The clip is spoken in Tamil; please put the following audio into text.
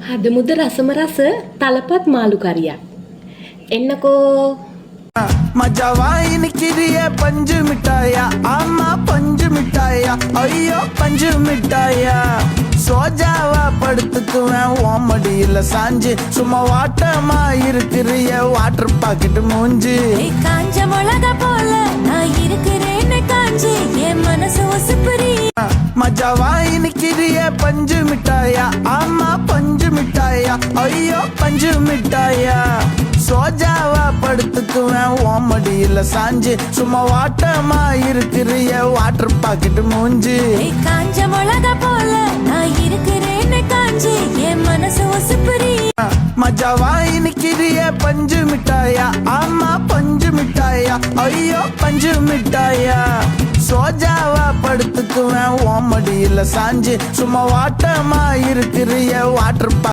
අද මුද රසම රස තලපත් මාළු කරියක්. එන්නකෝ. மஜாவா இனிக்கிறிய பஞ்சு மிட்டாயா ஆமா பஞ்சு மிட்டாயா ஐயோ பஞ்சு மிட்டாயா சோஜாவா படுத்துக்குவேன் ஓமடியில சாஞ்சு சும்மா வாட்டமா இருக்கிறிய வாட்டர் பாக்கெட் மூஞ்சி காஞ்ச மிளகா போல நான் இருக்கிறேன்னு காஞ்சி என் மனசு ஒசுப்புரி மஜாவா இனிக்கிறிய பஞ்சு மிட்டாயா ஆமா பஞ்சு மிட்டாயா ஐயோ பஞ்சு மிட்டாயா சோஜாவா படுத்துக்குவேன் ஓமடியில சாஞ்சு சும்மா வாட்டமா இருக்கிறிய வாட்டர் பாக்கெட் மூஞ்சி காஞ்ச மிளகா போல நான் இருக்கிறேன்னு காஞ்சி என் மனசு ஒசுப்புரி மஜாவா இனிக்கிறிய பஞ்சு மிட்டாயா ஆமா பஞ்சு மிட்டாயா ஐயோ பஞ்சு மிட்டாயா சோஜாவா படுத்துக்குவேன் ஓமடியில சாஞ்சு சும்மா வாட்டமா இருக்கிறிய வாட்டர்